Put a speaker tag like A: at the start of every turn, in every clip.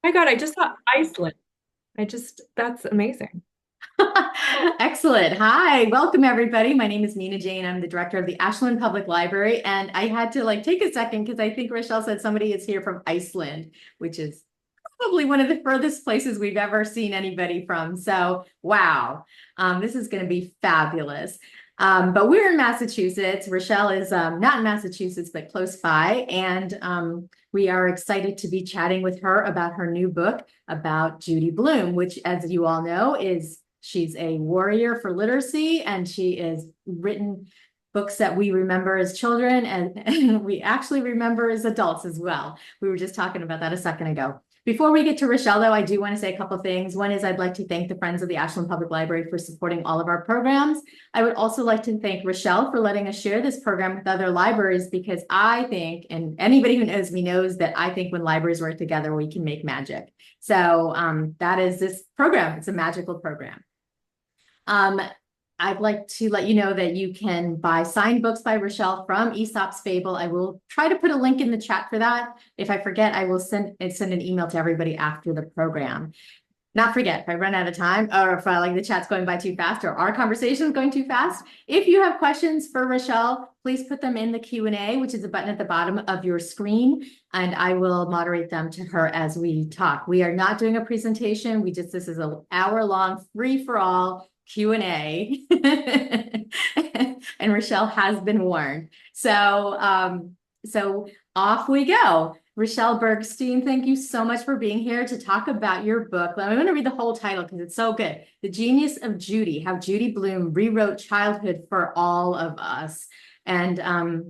A: My God, I just saw Iceland. That's amazing.
B: Excellent. Hi, welcome everybody. My name is Nina Jane. I'm the director of the Ashland Public Library, and I had to take a second because I think Rachelle said somebody is here from Iceland, which is probably one of the furthest places we've ever seen anybody from. So, wow, this is going to be fabulous. But we're in Massachusetts. Rochelle is not in Massachusetts, but close by. And we are excited to be chatting with her about her new book about Judy Blume, which, as you all know, she's a warrior for literacy, and she has written books that we remember as children and we actually remember as adults as well. We were just talking about that a second ago. Before we get to Rochelle, though, I do want to say a couple of things. One is I'd like to thank the Friends of the Ashland Public Library for supporting all of our programs. I would also like to thank Rochelle for letting us share this program with other libraries, because I think, and anybody who knows me knows that I think when libraries work together, we can make magic. So that is this program. It's a magical program. Um, I'd like to let you know that you can buy signed books by Rochelle from Aesop's Fable. I will try to put a link in the chat for that. If I forget, I will send an email to everybody after the program. Not forget, if I run out of time, or if the chat's going by too fast, or our conversation is going too fast, if you have questions for Rochelle, please put them in the Q&A, which is a button at the bottom of your screen, and I will moderate them to her as we talk. We are not doing a presentation. This is an hour-long free-for-all Q&A. And Rochelle has been warned. So off we go. Rachelle Bergstein, thank you so much for being here to talk about your book. I'm going to read the whole title because it's so good. The Genius of Judy, How Judy Blume Rewrote Childhood for All of Us. And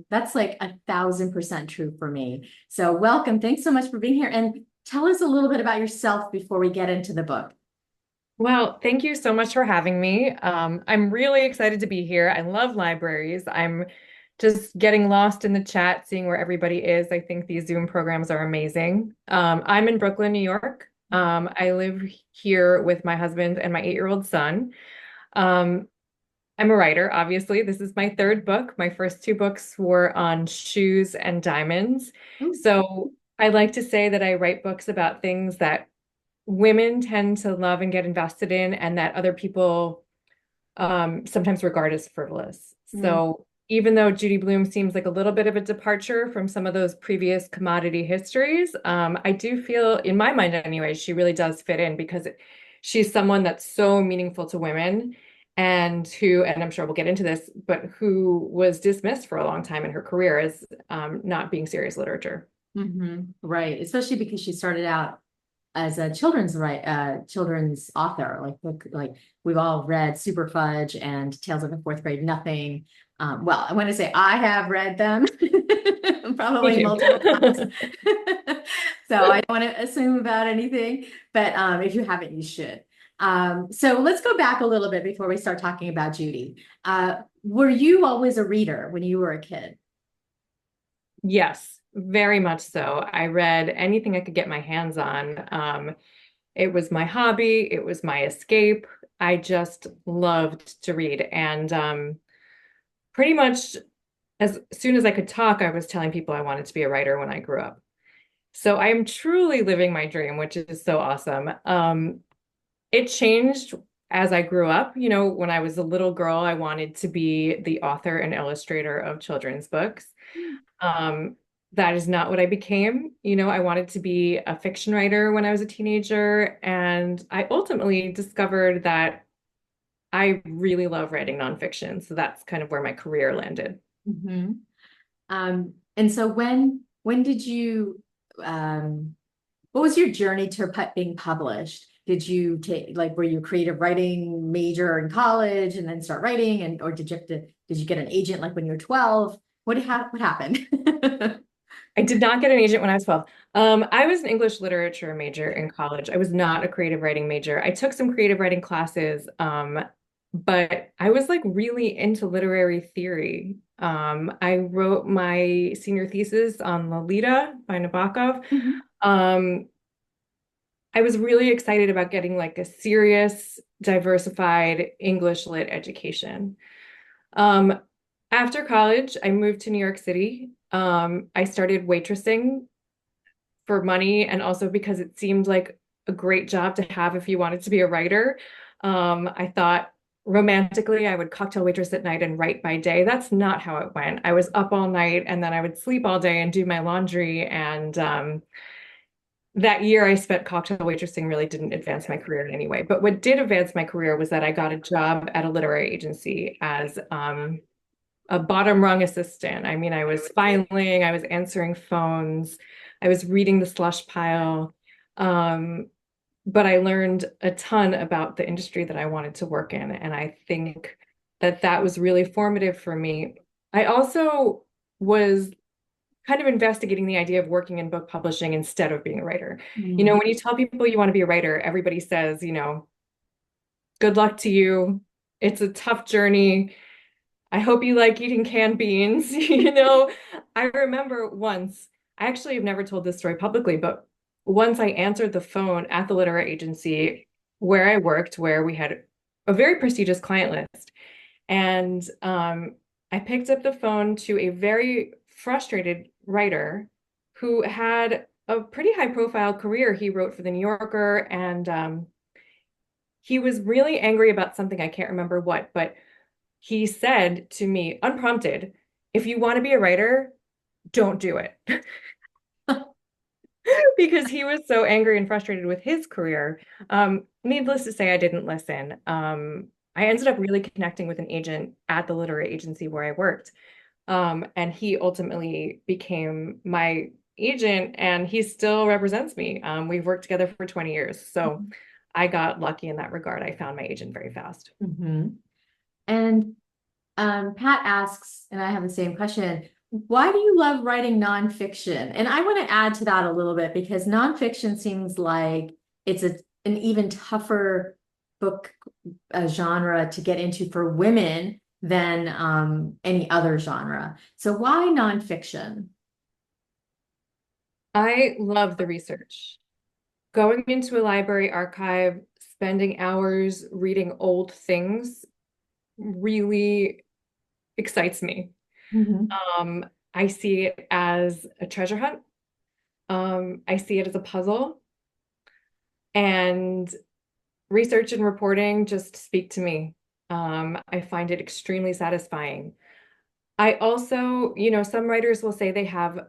B: that's like 1,000% true for me. So welcome. Thanks so much for being here. And tell us a little bit about yourself before we get into the book.
A: Well, thank you so much for having me. I'm really excited to be here. I love libraries. I'm just getting lost in the chat, seeing where everybody is. I think these Zoom programs are amazing. I'm in Brooklyn, New York. I live here with my husband and my 8-year-old son. Um, I'm a writer, obviously. This is my third book. My first two books were on shoes and diamonds. So I like to say that I write books about things that women tend to love and get invested in, and that other people sometimes regard as frivolous.
B: Mm.
A: So even though Judy Blume seems like a little bit of a departure from some of those previous commodity histories, I do feel, in my mind anyway, she really does fit in because she's someone that's so meaningful to women and I'm sure we'll get into this, but who was dismissed for a long time in her career as not being serious literature.
B: Right, especially because she started out as a children's author. Like we've all read Super Fudge and Tales of the Fourth Grade Nothing. Well, I want to say I have read them
A: Me
B: probably
A: too.
B: multiple times. So I don't want to assume about anything, but if you haven't, you should. So let's go back a little bit before we start talking about Judy. Were you always a reader when you were a kid?
A: Yes, very much so. I read anything I could get my hands on. It was my hobby, it was my escape. I just loved to read. And pretty much as soon as I could talk, I was telling people I wanted to be a writer when I grew up. So I am truly living my dream, which is so awesome. It changed as I grew up. You know, when I was a little girl, I wanted to be the author and illustrator of children's books. Um, that is not what I became. You know, I wanted to be a fiction writer when I was a teenager, and I ultimately discovered that I really love writing nonfiction. So that's kind of where my career landed.
B: Mm-hmm. And so when did you what was your journey to being published? Did you take were you a creative writing major in college and then start writing, and or did you get an agent like when you were 12? What happened?
A: I did not get an agent when I was 12. I was an English literature major in college. I was not a creative writing major. I took some creative writing classes, but I was like really into literary theory. I wrote my senior thesis on Lolita by Nabokov.
B: Mhm.
A: Um, I was really excited about getting like a serious, diversified English lit education. Um, After college, I moved to New York City. I started waitressing for money and also because it seemed like a great job to have if you wanted to be a writer. I thought romantically I would cocktail waitress at night and write by day. That's not how it went. I was up all night and then I would sleep all day and do my laundry. And that year I spent cocktail waitressing really didn't advance my career in any way. But what did advance my career was that I got a job at a literary agency as a bottom rung assistant. I mean, I was filing, I was answering phones, I was reading the slush pile. Um, but I learned a ton about the industry that I wanted to work in. And I think that that was really formative for me. I also was kind of investigating the idea of working in book publishing instead of being a writer.
B: Mm.
A: When you tell people you want to be a writer, everybody says, good luck to you. It's a tough journey. I hope you like eating canned beans. I remember once, I actually have never told this story publicly, but once I answered the phone at the literary agency where I worked, where we had a very prestigious client list. And I picked up the phone to a very frustrated writer who had a pretty high profile career. He wrote for the New Yorker and he was really angry about something. I can't remember what, but he said to me, unprompted, if you want to be a writer, don't do it. Because he was so angry and frustrated with his career. Needless to say, I didn't listen. I ended up really connecting with an agent at the literary agency where I worked. And he ultimately became my agent and he still represents me. We've worked together for 20 years. So I got lucky in that regard. I found my agent very fast.
B: Mm-hmm. And Pat asks, and I have the same question, why do you love writing nonfiction? And I want to add to that a little bit because nonfiction seems like it's an even tougher book genre to get into for women than any other genre. So why nonfiction?
A: I love the research. Going into a library archive, spending hours reading old things really excites me.
B: Mhm.
A: I see it as a treasure hunt. I see it as a puzzle, and research and reporting just speak to me. I find it extremely satisfying. I also, some writers will say they have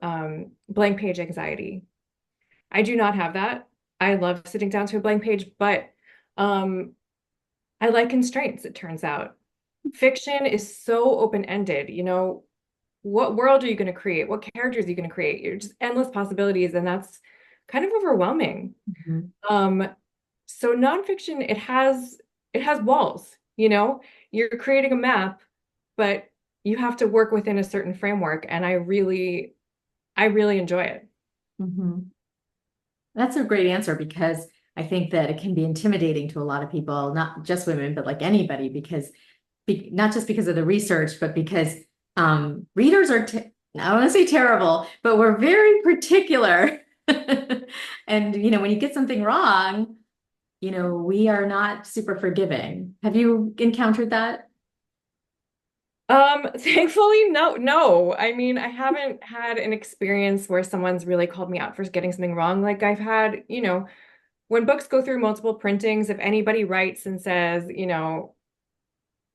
A: blank page anxiety. I do not have that. I love sitting down to a blank page, but um, I like constraints, it turns out. Fiction is so open-ended, what world are you going to create? What characters are you going to create? You're just endless possibilities, and that's kind of overwhelming.
B: Mhm.
A: Um, so nonfiction, it has walls, You're creating a map, but you have to work within a certain framework, and I really enjoy it.
B: Mhm. That's a great answer because I think that it can be intimidating to a lot of people, not just women, but like anybody, because not just because of the research, but because readers are, I don't want to say terrible, but we're very particular. And, when you get something wrong, we are not super forgiving. Have you encountered that?
A: Thankfully, no, no. I mean, I haven't had an experience where someone's really called me out for getting something wrong. Like I've had, when books go through multiple printings, if anybody writes and says,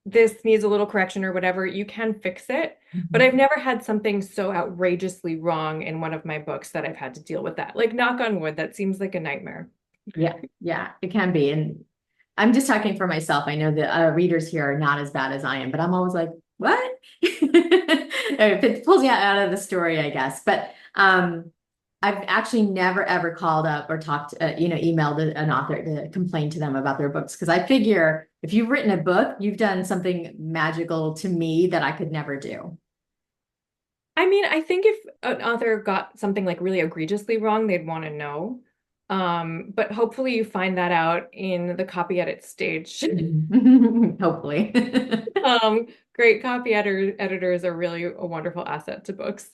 A: this needs a little correction or whatever, you can fix it. But
B: Mhm.
A: I've never had something so outrageously wrong in one of my books that I've had to deal with that. Like, knock on wood, that seems like a nightmare.
B: Yeah, yeah, it can be. And I'm just talking for myself. I know the readers here are not as bad as I am, but I'm always like, what? If it pulls you out of the story, I guess. But I've actually never ever called up or talked, emailed an author to complain to them about their books because I figure if you've written a book, you've done something magical to me that I could never do.
A: I mean, I think if an author got something like really egregiously wrong, they'd want to know. But hopefully you find that out in the copy edit stage.
B: Hopefully.
A: Great copy editors are really a wonderful asset to books.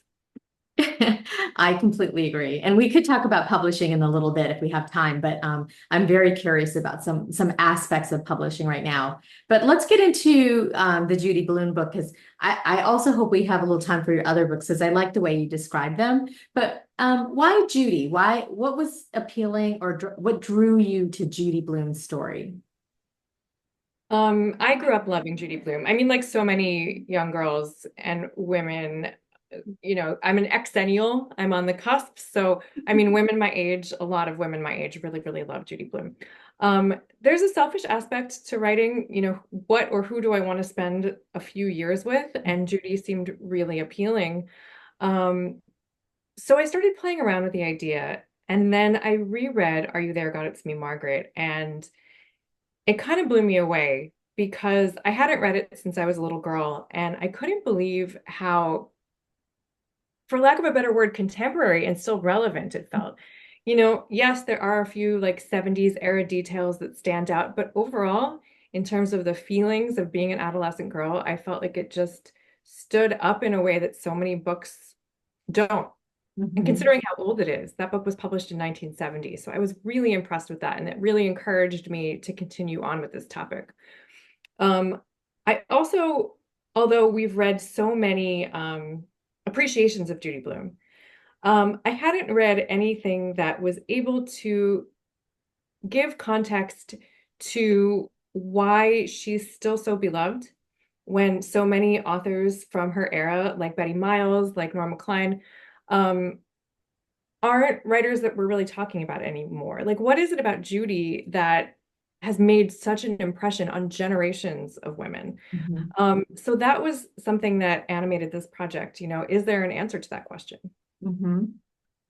B: I completely agree. And we could talk about publishing in a little bit if we have time, but I'm very curious about some aspects of publishing right now. But let's get into the Judy Blume book because I also hope we have a little time for your other books because I like the way you describe them. But Why Judy? What was appealing or what drew you to Judy Blume's story?
A: I grew up loving Judy Blume. I mean, like so many young girls and women, I'm an exennial. I'm on the cusp. So, I mean, women my age, a lot of women my age really, really love Judy Blume. There's a selfish aspect to writing, what or who do I want to spend a few years with? And Judy seemed really appealing. Um, so I started playing around with the idea, and then I reread Are You There, God? It's Me, Margaret, and it kind of blew me away because I hadn't read it since I was a little girl, and I couldn't believe how, for lack of a better word, contemporary and still relevant it felt. Yes, there are a few like 70s era details that stand out, but overall, in terms of the feelings of being an adolescent girl, I felt like it just stood up in a way that so many books don't. And
B: Mhm.
A: considering how old it is, that book was published in 1970. So I was really impressed with that. And it really encouraged me to continue on with this topic. Um, I also, although we've read so many appreciations of Judy Blume, I hadn't read anything that was able to give context to why she's still so beloved when so many authors from her era, like Betty Miles, like Norma Klein, um, aren't writers that we're really talking about anymore. Like, what is it about Judy that has made such an impression on generations of women?
B: Mhm.
A: So that was something that animated this project. Is there an answer to that question?
B: Mhm.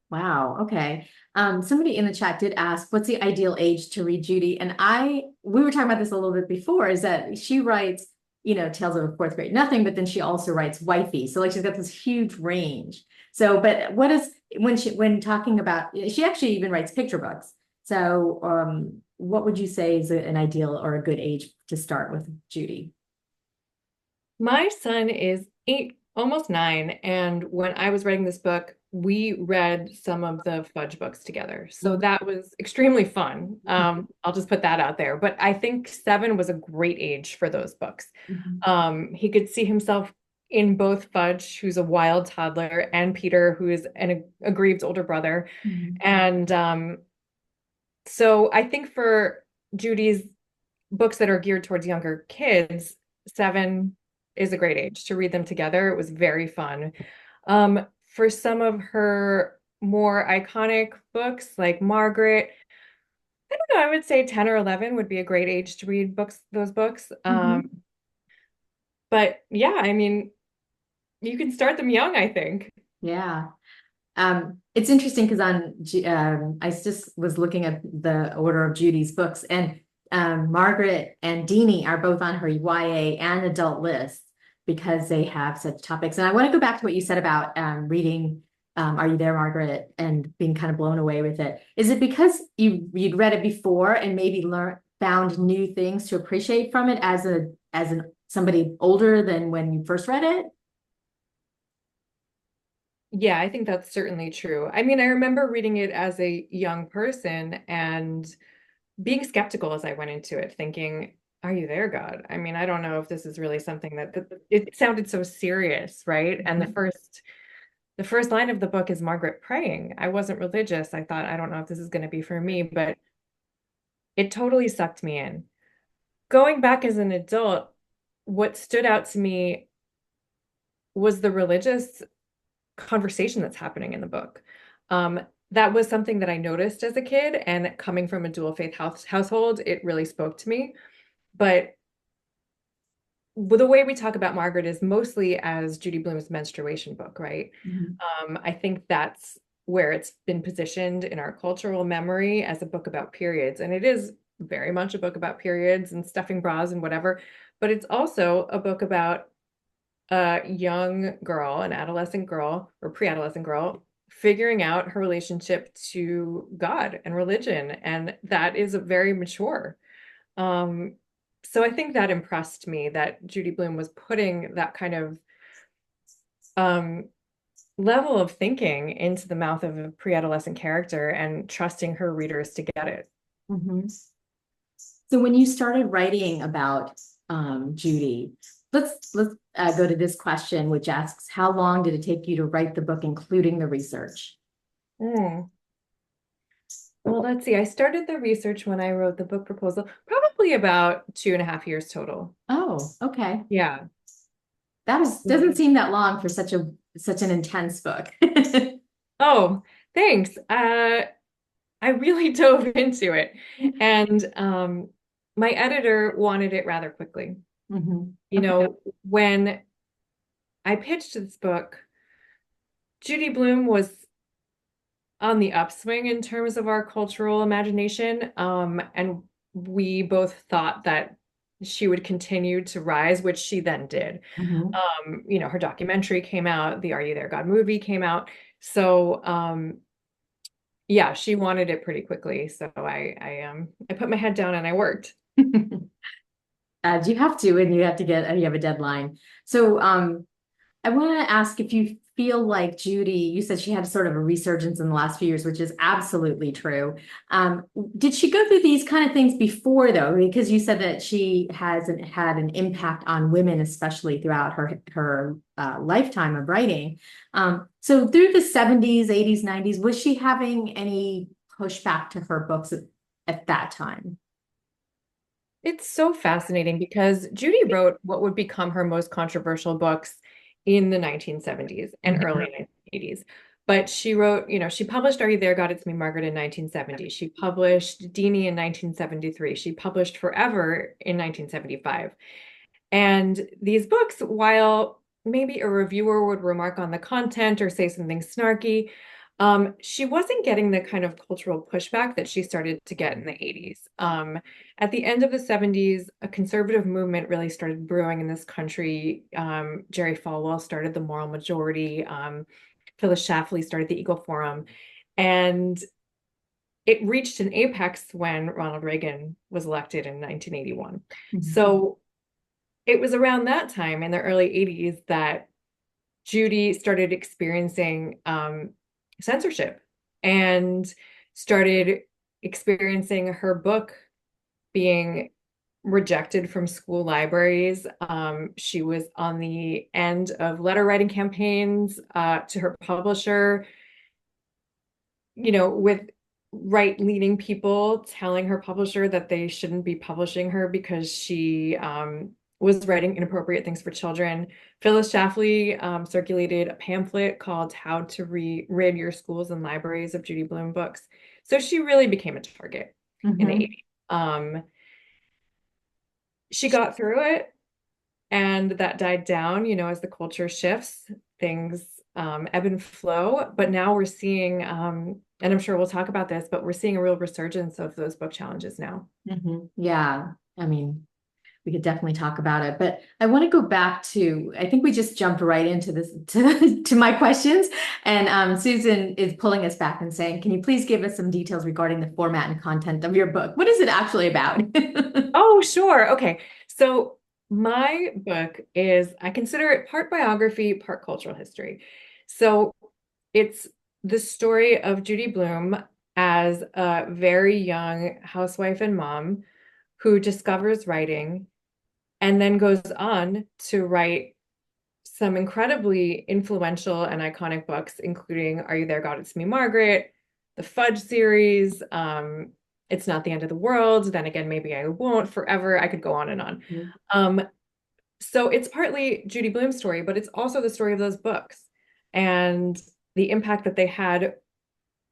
B: Wow. Okay. Somebody in the chat did ask, what's the ideal age to read Judy? And we were talking about this a little bit before, is that she writes, Tales of a Fourth Grade Nothing, but then she also writes wifey. So like she's got this huge range. So, but what is, when talking about, she actually even writes picture books. So, what would you say is an ideal or a good age to start with Judy?
A: My son is 8, almost 9, and when I was writing this book, we read some of the Fudge books together. So that was extremely fun. I'll just put that out there. But I think 7 was a great age for those books.
B: Mhm.
A: He could see himself in both Fudge, who's a wild toddler, and Peter, who is an aggrieved older brother.
B: Mhm.
A: And so I think for Judy's books that are geared towards younger kids, 7 is a great age to read them together. It was very fun. For some of her more iconic books, like Margaret, I don't know, I would say 10 or 11 would be a great age to read those books.
B: Mhm.
A: But yeah, I mean, you can start them young, I think.
B: Yeah. It's interesting because I just was looking at the order of Judy's books, and Margaret and Deanie are both on her YA and adult list because they have such topics. And I want to go back to what you said about reading Are You There, Margaret, and being kind of blown away with it. Is it because you'd read it before and maybe found new things to appreciate from it as somebody older than when you first read it?
A: Yeah, I think that's certainly true. I mean, I remember reading it as a young person and being skeptical as I went into it, thinking, are you there, God? I mean, I don't know if this is really something that it sounded so serious, right? And the first line of the book is Margaret praying. I wasn't religious. I thought, I don't know if this is going to be for me, but it totally sucked me in. Going back as an adult, what stood out to me was the religious conversation that's happening in the book. Um, that was something that I noticed as a kid, and coming from a dual faith household, it really spoke to me. But the way we talk about Margaret is mostly as Judy Blume's menstruation book, right?
B: Mhm.
A: I think that's where it's been positioned in our cultural memory as a book about periods. And it is very much a book about periods and stuffing bras and whatever, but it's also a book about a young girl, an adolescent girl or pre-adolescent girl, figuring out her relationship to God and religion. And that is very mature. Um, so I think that impressed me that Judy Blume was putting that kind of um, level of thinking into the mouth of a pre-adolescent character and trusting her readers to get it.
B: Mhm. So when you started writing about Judy, let's go to this question, which asks, how long did it take you to write the book, including the research?
A: Mm. Well, let's see. I started the research when I wrote the book proposal, probably about 2.5 years total.
B: Oh, okay.
A: Yeah.
B: That is doesn't seem that long for such an intense book.
A: Oh, thanks. I really dove into it. And my editor wanted it rather quickly. You
B: Okay.
A: know, when I pitched this book, Judy Blume was on the upswing in terms of our cultural imagination. And we both thought that she would continue to rise, which she then did.
B: Mhm.
A: Her documentary came out, the Are You There, God movie came out. So yeah, she wanted it pretty quickly. So I put my head down and I worked.
B: You have to, and you have to get, you have a deadline. So, I want to ask if you feel like Judy, you said she had sort of a resurgence in the last few years, which is absolutely true. Um, did she go through these kind of things before though? Because you said that she hasn't had an impact on women, especially throughout her lifetime of writing. So through the 70s, 80s, 90s, was she having any pushback to her books at that time?
A: It's so fascinating because Judy wrote what would become her most controversial books in the 1970s and early 1980s. But she wrote, she published Are You There, God, It's Me, Margaret in 1970. She published Deanie in 1973. She published Forever in 1975. And these books, while maybe a reviewer would remark on the content or say something snarky, she wasn't getting the kind of cultural pushback that she started to get in the 80s. At the end of the 70s, a conservative movement really started brewing in this country. Jerry Falwell started the Moral Majority. Phyllis Schlafly started the Eagle Forum. And it reached an apex when Ronald Reagan was elected in 1981.
B: Mhm.
A: So it was around that time in the early 80s that Judy started experiencing censorship and started experiencing her book being rejected from school libraries. She was on the end of letter writing campaigns to her publisher, with right-leaning people telling her publisher that they shouldn't be publishing her because she was writing inappropriate things for children. Phyllis Schlafly circulated a pamphlet called How to Rid Your Schools and Libraries of Judy Blume Books. So she really became a target in the
B: Mhm.
A: 80s. She got through it and that died down, as the culture shifts, things ebb and flow. But now we're seeing, and I'm sure we'll talk about this, but we're seeing a real resurgence of those book challenges now.
B: Yeah, I mean, we could definitely talk about it, but I want to go back to, I think we just jumped right into this to my questions. And Susan is pulling us back and saying, can you please give us some details regarding the format and content of your book? What is it actually about?
A: Oh, sure. Okay. So my book is, I consider it part biography, part cultural history. So it's the story of Judy Blume as a very young housewife and mom who discovers writing and then goes on to write some incredibly influential and iconic books, including Are You There, God, It's Me, Margaret, the Fudge series, It's Not the End of the World, Then Again, Maybe I Won't, Forever. I could go on and on. Um, so it's partly Judy Blume's story, but it's also the story of those books and the impact that they had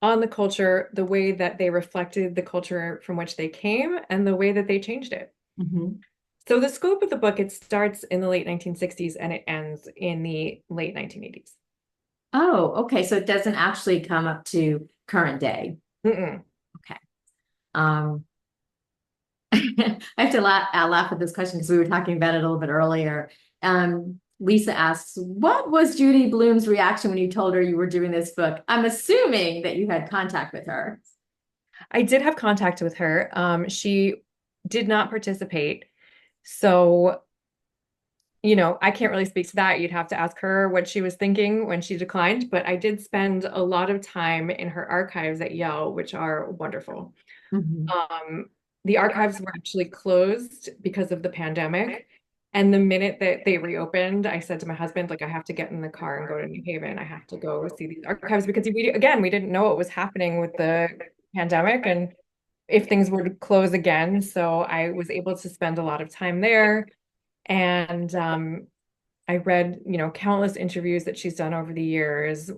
A: on the culture, the way that they reflected the culture from which they came, and the way that they changed it.
B: Mhm.
A: So the scope of the book, it starts in the late 1960s and it ends in the late 1980s.
B: Oh, okay. So it doesn't actually come up to current day.
A: Mm-mm.
B: Okay. Um, I have to laugh at this question because we were talking about it a little bit earlier. Lisa asks, what was Judy Blume's reaction when you told her you were doing this book? I'm assuming that you had contact with her.
A: I did have contact with her. She did not participate. So, I can't really speak to that. You'd have to ask her what she was thinking when she declined, but I did spend a lot of time in her archives at Yale, which are wonderful.
B: Mhm.
A: The archives were actually closed because of the pandemic, And the minute that they reopened, I said to my husband, like, I have to get in the car and go to New Haven. I have to go see these archives because we didn't know what was happening with the pandemic and if things were to close again. So I was able to spend a lot of time there. And I read, countless interviews that she's done over the years,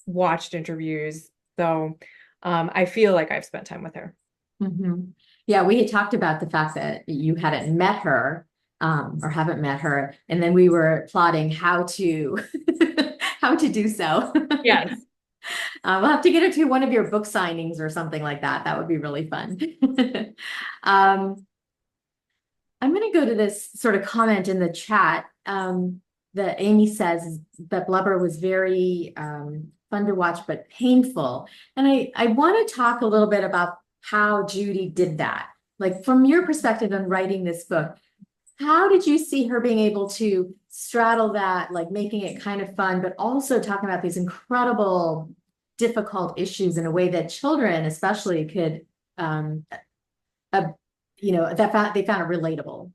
A: watched interviews. So I feel like I've spent time with her.
B: Mhm. Yeah, we had talked about the fact that you hadn't met her, or haven't met her, and then we were plotting how to how to do so.
A: Yes.
B: We'll have to get her to one of your book signings or something like that. That would be really fun. Um, I'm going to go to this sort of comment in the chat that Amy says that Blubber was very fun to watch, but painful. And I want to talk a little bit about how Judy did that. Like from your perspective on writing this book, how did you see her being able to straddle that, like making it kind of fun, but also talking about these incredible, difficult issues in a way that children especially could, um, uh, they found it relatable?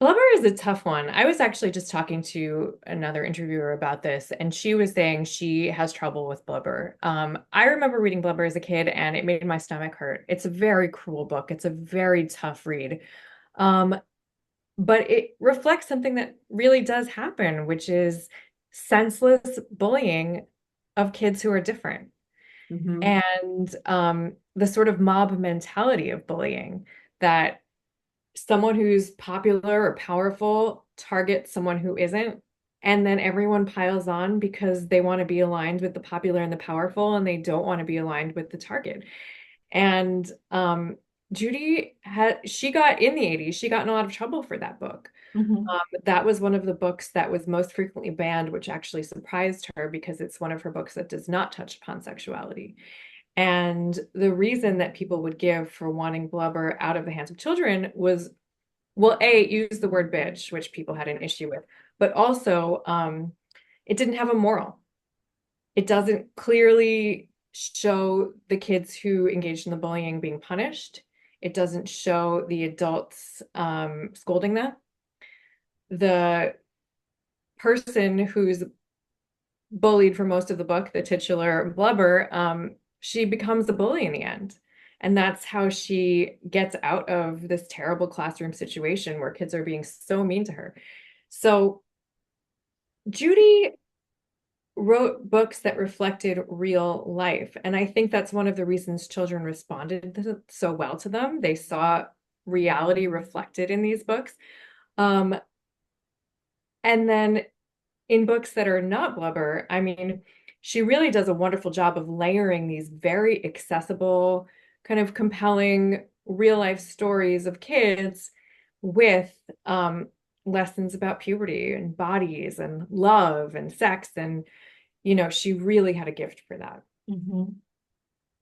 A: Blubber is a tough one. I was actually just talking to another interviewer about this, and she was saying she has trouble with Blubber. I remember reading Blubber as a kid, and it made my stomach hurt. It's a very cruel book. It's a very tough read. Um, but it reflects something that really does happen, which is senseless bullying of kids who are different.
B: Mhm.
A: And the sort of mob mentality of bullying that someone who's popular or powerful targets someone who isn't, and then everyone piles on because they want to be aligned with the popular and the powerful, and they don't want to be aligned with the target. And Judy she got in the 80s, she got in a lot of trouble for that book.
B: Mhm.
A: That was one of the books that was most frequently banned, which actually surprised her because it's one of her books that does not touch upon sexuality. And the reason that people would give for wanting Blubber out of the hands of children was, well, A, it used the word bitch, which people had an issue with, but also it didn't have a moral. It doesn't clearly show the kids who engaged in the bullying being punished. It doesn't show the adults scolding them. The person who's bullied for most of the book, the titular Blubber, she becomes a bully in the end. And that's how she gets out of this terrible classroom situation where kids are being so mean to her. So Judy wrote books that reflected real life. And I think that's one of the reasons children responded so well to them. They saw reality reflected in these books. Um, and then in books that are not Blubber, I mean, she really does a wonderful job of layering these very accessible, kind of compelling real life stories of kids with lessons about puberty and bodies and love and sex. And, she really had a gift for that.
B: Mhm.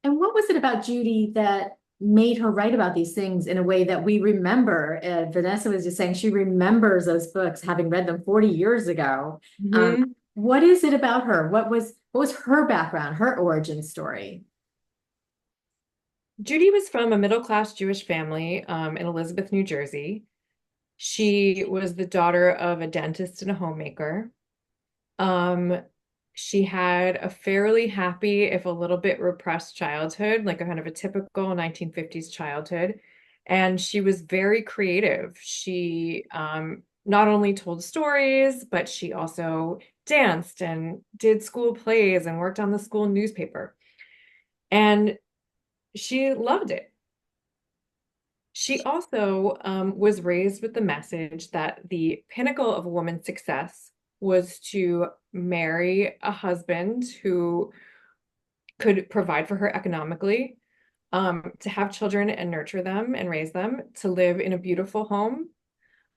B: And what was it about Judy that made her write about these things in a way that we remember? Vanessa was just saying she remembers those books, having read them 40 years ago.
A: Mhm.
B: What is it about her? What was her background, her origin story?
A: Judy was from a middle-class Jewish family in Elizabeth, New Jersey. She was the daughter of a dentist and a homemaker. Um, she had a fairly happy, if a little bit repressed childhood, like a kind of a typical 1950s childhood. And she was very creative. She not only told stories, but she also danced and did school plays and worked on the school newspaper. And she loved it. She also was raised with the message that the pinnacle of a woman's success was to marry a husband who could provide for her economically, to have children and nurture them and raise them, to live in a beautiful home,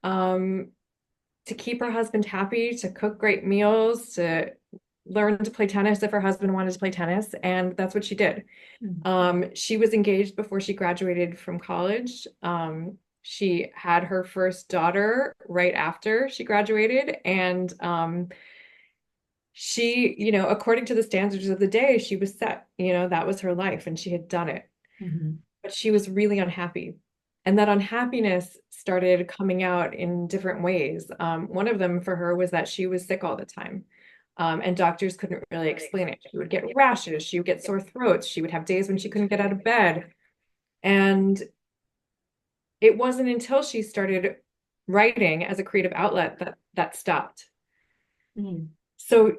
A: um, to keep her husband happy, to cook great meals, to learn to play tennis if her husband wanted to play tennis. And that's what she did. She was engaged before she graduated from college. She had her first daughter right after she graduated. And she, according to the standards of the day, she was set, that was her life and she had done it.
B: Mhm.
A: But she was really unhappy. And that unhappiness started coming out in different ways. One of them for her was that she was sick all the time. And doctors couldn't really explain it. She would get rashes, she would get sore throats, she would have days when she couldn't get out of bed. And it wasn't until she started writing as a creative outlet that that stopped.
B: Mm.
A: So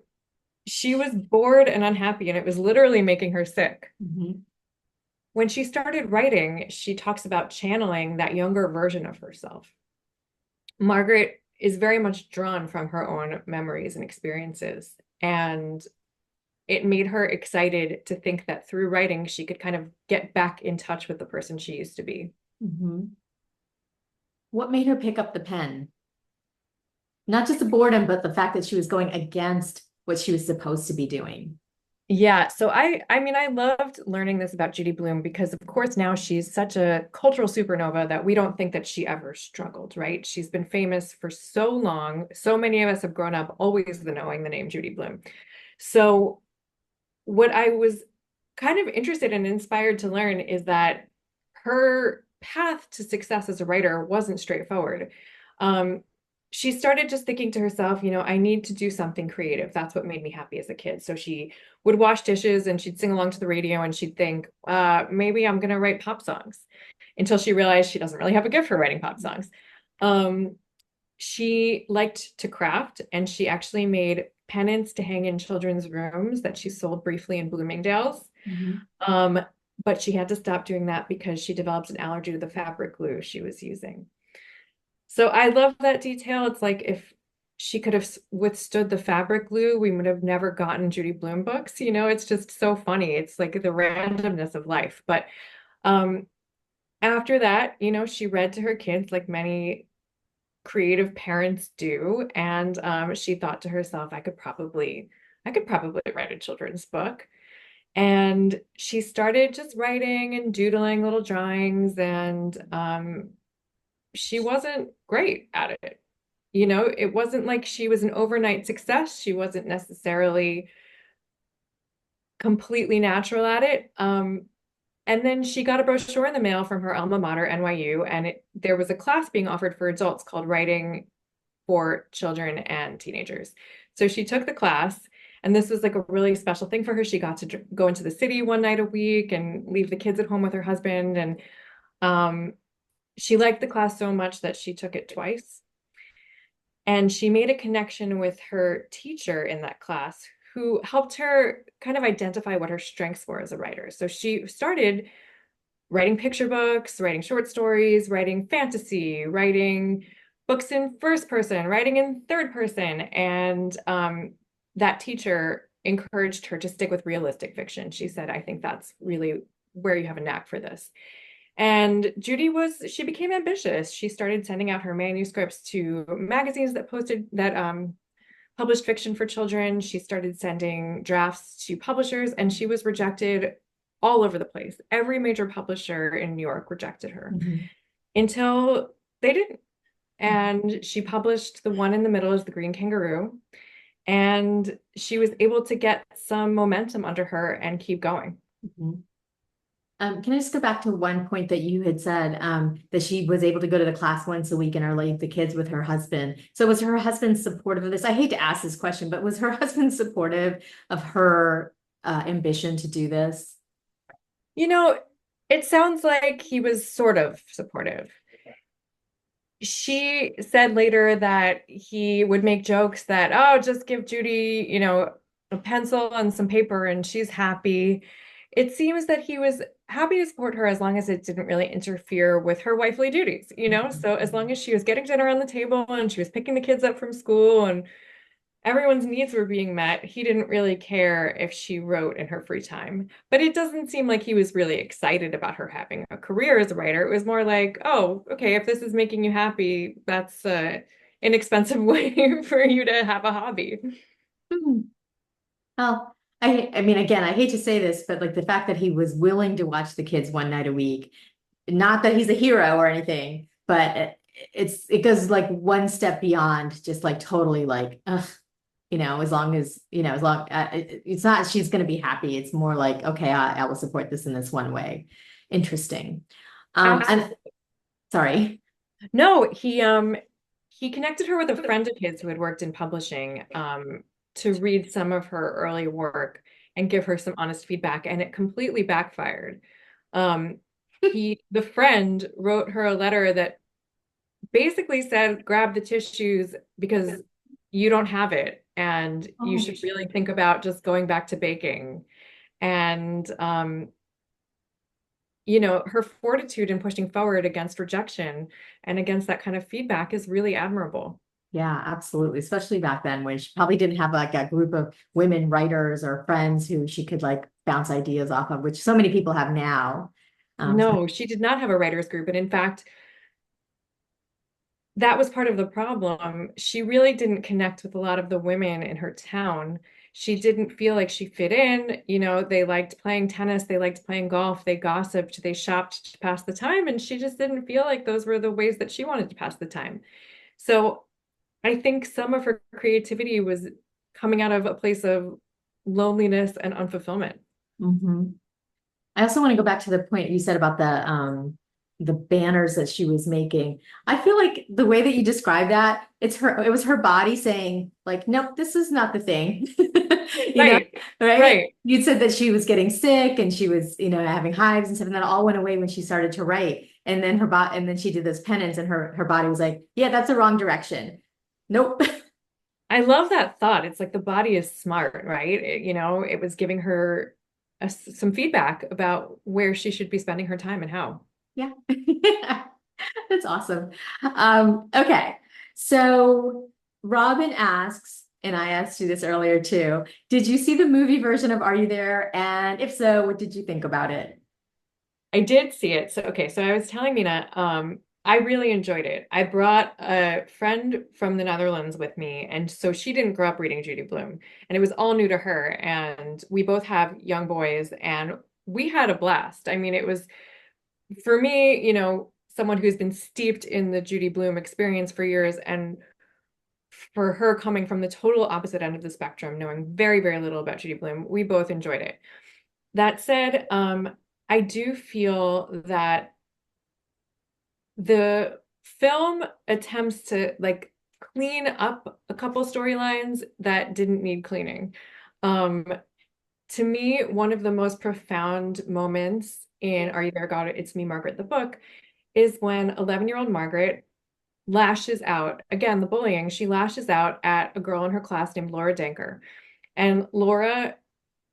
A: she was bored and unhappy, and it was literally making her sick.
B: Mm-hmm.
A: When she started writing, she talks about channeling that younger version of herself. Margaret is very much drawn from her own memories and experiences. And it made her excited to think that through writing, she could kind of get back in touch with the person she used to be.
B: Mm-hmm. What made her pick up the pen? Not just the boredom, but the fact that she was going against what she was supposed to be doing.
A: Yeah, so I mean I loved learning this about Judy Blume because of course now she's such a cultural supernova that we don't think that she ever struggled, right? She's been famous for so long. So many of us have grown up always knowing the name Judy Blume. So what I was kind of interested and inspired to learn is that her path to success as a writer wasn't straightforward. Um, she started just thinking to herself, I need to do something creative. That's what made me happy as a kid. So she would wash dishes and she'd sing along to the radio and she'd think, maybe I'm going to write pop songs until she realized she doesn't really have a gift for writing pop songs. Um, she liked to craft and she actually made pennants to hang in children's rooms that she sold briefly in Bloomingdale's.
B: Mm-hmm.
A: Um, but she had to stop doing that because she developed an allergy to the fabric glue she was using. So I love that detail. It's like if she could have withstood the fabric glue, we would have never gotten Judy Blume books. It's just so funny. It's like the randomness of life. But um, after that, she read to her kids like many creative parents do, and she thought to herself, I could probably write a children's book. And she started just writing and doodling little drawings, and she wasn't great at it. It wasn't like she was an overnight success. She wasn't necessarily completely natural at it. And then she got a brochure in the mail from her alma mater, NYU, and there was a class being offered for adults called Writing for Children and Teenagers. So she took the class, and this was like a really special thing for her. She got to go into the city one night a week and leave the kids at home with her husband. And she liked the class so much that she took it twice. And she made a connection with her teacher in that class who helped her kind of identify what her strengths were as a writer. So she started writing picture books, writing short stories, writing fantasy, writing books in first person, writing in third person. And that teacher encouraged her to stick with realistic fiction. She said, I think that's really where you have a knack for this. And she became ambitious. She started sending out her manuscripts to magazines that published fiction for children. She started sending drafts to publishers, and she was rejected all over the place. Every major publisher in New York rejected her
B: Mm-hmm.
A: until they didn't. And she published the one in the middle is The Green Kangaroo. And she was able to get some momentum under her and keep going.
B: Mm-hmm. Can I just go back to one point that you had said, that she was able to go to the class once a week and or leave the kids with her husband. So was her husband supportive of this? I hate to ask this question, but was her husband supportive of her ambition to do this?
A: It sounds like he was sort of supportive. She said later that he would make jokes that, oh, just give Judy, a pencil and some paper and she's happy. It seems that he was happy to support her as long as it didn't really interfere with her wifely duties. So as long as she was getting dinner on the table and she was picking the kids up from school and everyone's needs were being met, he didn't really care if she wrote in her free time. But it doesn't seem like he was really excited about her having a career as a writer. It was more like, oh, okay, if this is making you happy, that's an inexpensive way for you to have a hobby.
B: Hmm. Well, I mean, again, I hate to say this, but like the fact that he was willing to watch the kids one night a week, not that he's a hero or anything, but it goes like one step beyond just like totally like, as long as, it's not, she's going to be happy. It's more like, okay, I will support this in this one way. Interesting. And
A: Absolutely.
B: Sorry.
A: No, he connected her with a friend of his who had worked in publishing to read some of her early work and give her some honest feedback, and it completely backfired. Um, the friend wrote her a letter that basically said, grab the tissues because you don't have it, and you
B: Oh,
A: should really think about just going back to baking. And her fortitude in pushing forward against rejection and against that kind of feedback is really admirable.
B: yeah, absolutely. Especially back then when she probably didn't have like a group of women writers or friends who she could like bounce ideas off of, which so many people have now. So
A: No, she did not have a writers group. And in fact, that was part of the problem. She really didn't connect with a lot of the women in her town. She didn't feel like she fit in. They liked playing tennis, they liked playing golf, they gossiped, they shopped to pass the time, and she just didn't feel like those were the ways that she wanted to pass the time. So I think some of her creativity was coming out of a place of loneliness and unfulfillment.
B: mhm. I also want to go back to the point you said about the banners that she was making. I feel like the way that you describe that, it was her body saying, like, nope, this is not the thing. You know,
A: Right,
B: right?
A: right.
B: You'd said that she was getting sick and she was, having hives and stuff, and that all went away when she started to write. And then and then she did this penance, and her body was like, yeah, that's the wrong direction. Nope.
A: I love that thought. It's like the body is smart, right? It was giving her some feedback about where she should be spending her time and how.
B: Yeah. That's awesome. Okay. So Robin asks, and I asked you this earlier too, did you see the movie version of Are You There? And if so, what did you think about it?
A: I did see it. So, okay, so I was telling Mina, I really enjoyed it. I brought a friend from the Netherlands with me, and so she didn't grow up reading Judy Blume, and it was all new to her. And we both have young boys, and we had a blast. I mean, it was for me, someone who's been steeped in the Judy Blume experience for years, and for her coming from the total opposite end of the spectrum, knowing very, very little about Judy Blume, we both enjoyed it. That said, I do feel that the film attempts to like clean up a couple storylines that didn't need cleaning. Um, to me, one of the most profound moments in Are You There, God? It's Me, Margaret, the book, is when 11-year-old Margaret lashes out, again, the bullying, she lashes out at a girl in her class named Laura Danker. And Laura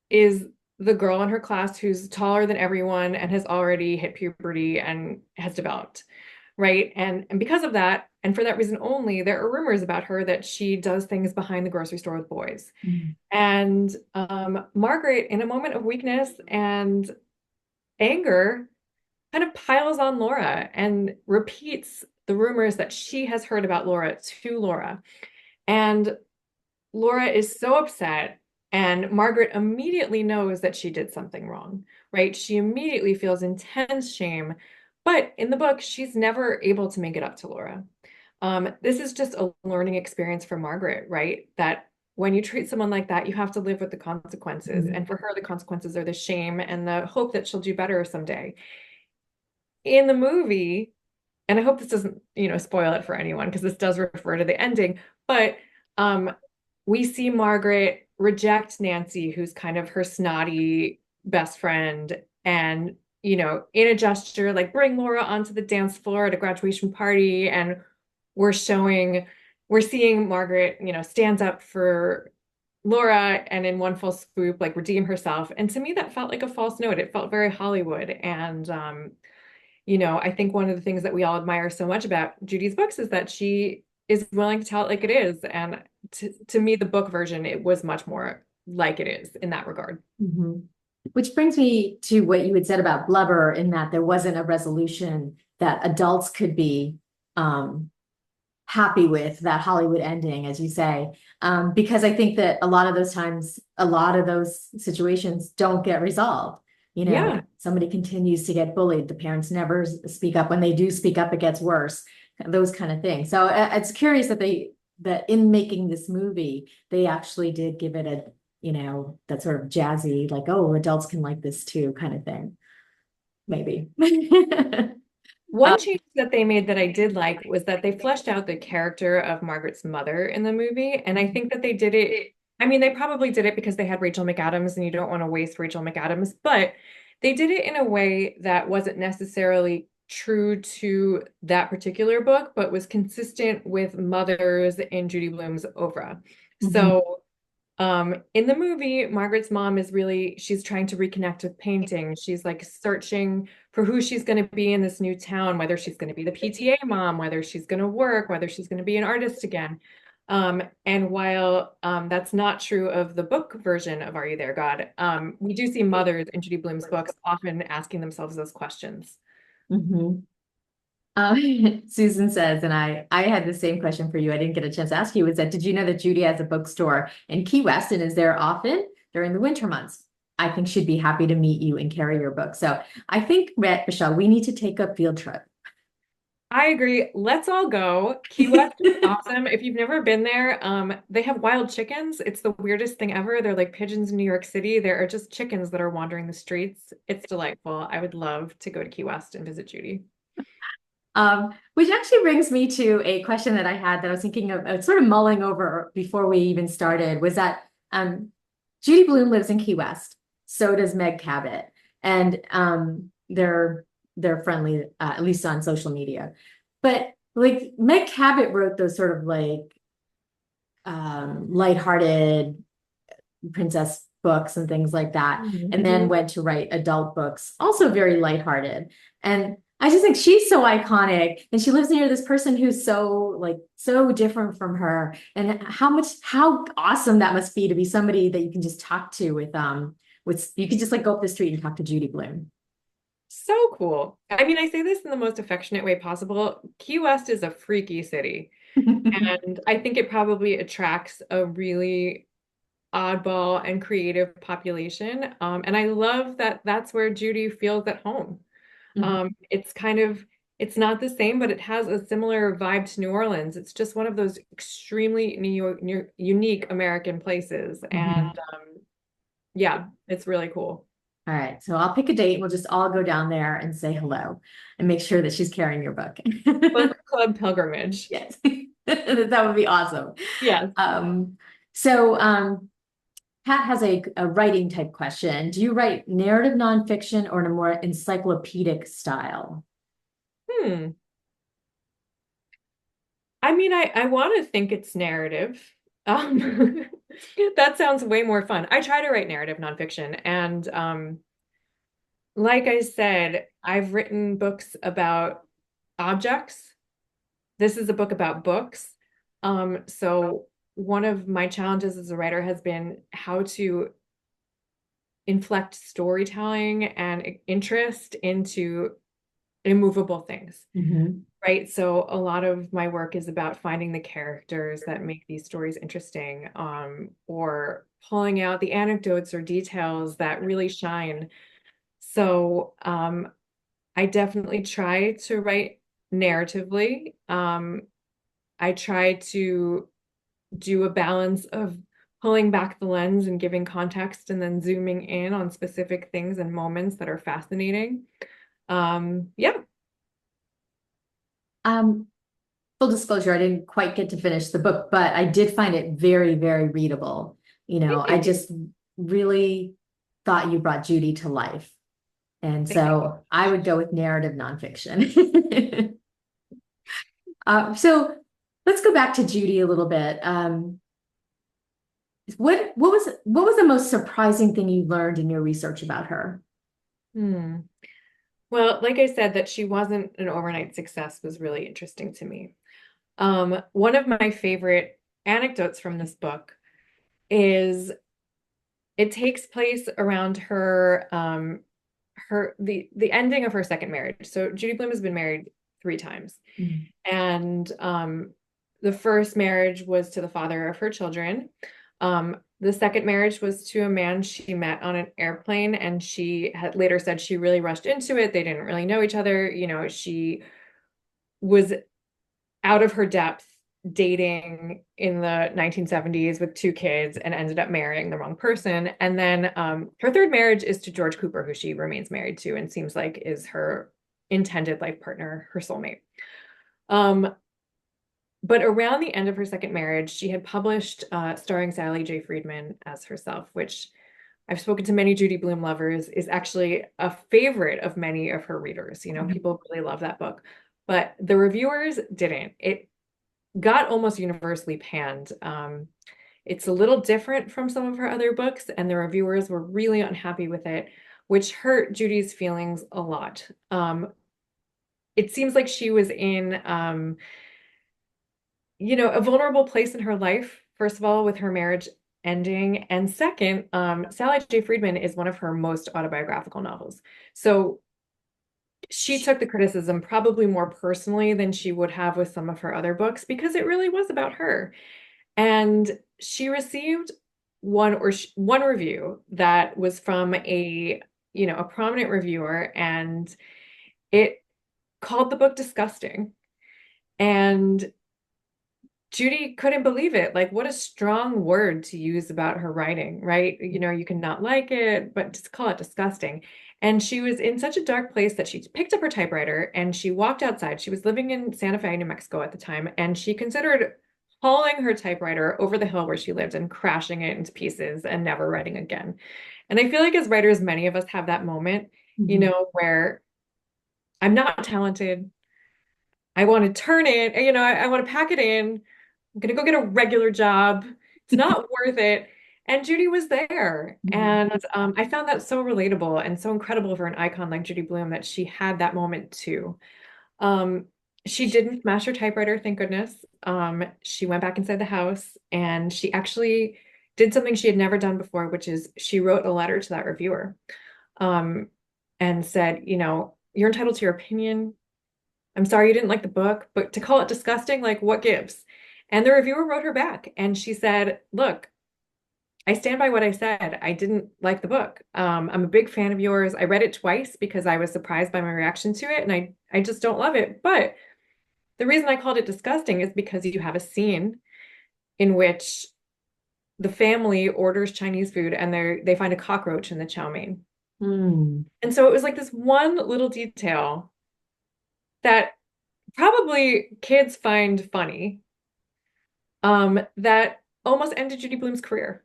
A: is the girl in her class who's taller than everyone and has already hit puberty and has developed, right? And because of that, and for that reason only, there are rumors about her that she does things behind the grocery store with boys.
B: Mm.
A: And Margaret, in a moment of weakness and anger, kind of piles on Laura and repeats the rumors that she has heard about Laura to Laura. And Laura is so upset, and Margaret immediately knows that she did something wrong, right? She immediately feels intense shame, but in the book, she's never able to make it up to Laura. This is just a learning experience for Margaret, right? That when you treat someone like that, you have to live with the consequences.
B: Mhm.
A: And for her, the consequences are the shame and the hope that she'll do better someday. In the movie, and I hope this doesn't, spoil it for anyone because this does refer to the ending, but um, we see Margaret reject Nancy, who's kind of her snotty best friend, and in a gesture, like bring Laura onto the dance floor at a graduation party, and we're showing, we're seeing Margaret, stands up for Laura and in one full swoop, like redeem herself. And to me, that felt like a false note. It felt very Hollywood. And I think one of the things that we all admire so much about Judy's books is that she is willing to tell it like it is. And to me, the book version, it was much more like it is in that regard.
B: Mhm. Which brings me to what you had said about Blubber, in that there wasn't a resolution that adults could be um, happy with, that Hollywood ending, as you say. Because I think that a lot of those times, a lot of those situations don't get resolved.
A: Yeah.
B: Somebody continues to get bullied. The parents never speak up. When they do speak up, it gets worse. Those kind of things. So it's curious that in making this movie, they actually did give it that sort of jazzy, like, oh, adults can like this too, kind of thing. Maybe.
A: One change that they made that I did like was that they fleshed out the character of Margaret's mother in the movie. And I think that they did it. I mean, they probably did it because they had Rachel McAdams and you don't want to waste Rachel McAdams, but they did it in a way that wasn't necessarily true to that particular book, but was consistent with mothers in Judy Blume's oeuvre.
B: Mhm.
A: So in the movie, Margaret's mom is really, she's trying to reconnect with painting. She's like searching for who she's going to be in this new town, whether she's going to be the PTA mom, whether she's going to work, whether she's going to be an artist again. And while that's not true of the book version of Are You There, God? We do see mothers in Judy Blume's books often asking themselves those questions.
B: Mhm. Susan says, and I had the same question for you. I didn't get a chance to ask you, is that did you know that Judy has a bookstore in Key West and is there often during the winter months? I think she'd be happy to meet you and carry your book. So I think, Michelle, we need to take a field trip.
A: I agree. Let's all go. Key West is awesome. If you've never been there, they have wild chickens. It's the weirdest thing ever. They're like pigeons in New York City. There are just chickens that are wandering the streets. It's delightful. I would love to go to Key West and visit Judy.
B: Which actually brings me to a question that I had that I was thinking of sort of mulling over before we even started was that Judy Blume lives in Key West. So does Meg Cabot. And they're friendly, at least on social media. But like Meg Cabot wrote those sort of like lighthearted princess books and things like that, and then
A: Mhm.
B: went to write adult books, also very lighthearted. And I just think she's so iconic, and she lives near this person who's so like so different from her. And how awesome that must be to be somebody that you can just talk to with you could just like go up the street and talk to Judy Blume.
A: So cool. I mean, I say this in the most affectionate way possible. Key West is a freaky city, and I think it probably attracts a really oddball and creative population. And I love that that's where Judy feels at home. It's kind of, it's not the same, but it has a similar vibe to New Orleans. It's just one of those extremely unique American places. And
B: Mhm.
A: yeah, it's really cool.
B: All right, so I'll pick a date. We'll just all go down there and say hello and make sure that she's carrying your book.
A: Book club pilgrimage.
B: Yes, that would be awesome.
A: Yes.
B: Um, so Pat has a writing type question. Do you write narrative nonfiction or in a more encyclopedic style?
A: Hmm. I mean, I want to think it's narrative. Um, that sounds way more fun. I try to write narrative nonfiction, and like I said, I've written books about objects. This is a book about books. So one of my challenges as a writer has been how to inflect storytelling and interest into immovable things.
B: Mhm.
A: Right. So a lot of my work is about finding the characters that make these stories interesting, or pulling out the anecdotes or details that really shine. So I definitely try to write narratively. I try to do a balance of pulling back the lens and giving context and then zooming in on specific things and moments that are fascinating. Yeah.
B: Um, Full disclosure, I didn't quite get to finish the book, but I did find it very, very readable. You know, I
A: Thank
B: just really thought you brought Judy to life. And
A: you.
B: so I would go with narrative nonfiction. So let's go back to Judy a little bit. What was the most surprising thing you learned in your research about her?
A: Hmm. Well, like I said, that she wasn't an overnight success was really interesting to me. One of my favorite anecdotes from this book is it takes place around the ending of her second marriage. So Judy Blume has been married 3 times.
B: Mm.
A: And the first marriage was to the father of her children. The second marriage was to a man she met on an airplane, and she had later said she really rushed into it. They didn't really know each other. You know, she was out of her depth dating in the 1970s with 2 kids and ended up marrying the wrong person. And then her third marriage is to George Cooper, who she remains married to and seems like is her intended life partner, her soulmate. Um, but around the end of her second marriage, she had published starring Sally J. Friedman as herself, which I've spoken to many Judy Blume lovers, is actually a favorite of many of her readers. You know, people really love that book, but the reviewers didn't. It got almost universally panned. It's a little different from some of her other books, and the reviewers were really unhappy with it, which hurt Judy's feelings a lot. It seems like she was in, a vulnerable place in her life, first of all, with her marriage ending. And second, Sally J. Friedman is one of her most autobiographical novels. So she took the criticism probably more personally than she would have with some of her other books because it really was about her. And she received one review that was from a prominent reviewer, and it called the book disgusting. And Judy couldn't believe it. Like, what a strong word to use about her writing, right? You can not like it, but just call it disgusting. And she was in such a dark place that she picked up her typewriter and she walked outside. She was living in Santa Fe, New Mexico at the time, and she considered hauling her typewriter over the hill where she lived and crashing it into pieces and never writing again. And I feel like as writers, many of us have that moment, where I'm not talented. I want to turn it, I want to pack it in. I'm gonna go get a regular job. It's not worth it. And Judy was there. And I found that so relatable and so incredible for an icon like Judy Blume that she had that moment too. Um, she didn't smash her typewriter, thank goodness. She went back inside the house and she actually did something she had never done before, which is she wrote a letter to that reviewer, and said, you're entitled to your opinion. I'm sorry you didn't like the book, but to call it disgusting, like what gives? And the reviewer wrote her back and she said, look, I stand by what I said. I didn't like the book. I'm a big fan of yours. I read it twice because I was surprised by my reaction to it, and I just don't love it. But the reason I called it disgusting is because you have a scene in which the family orders Chinese food and they find a cockroach in the chow mein.
B: Mm.
A: And so it was like this one little detail that probably kids find funny, that almost ended Judy Blume's career.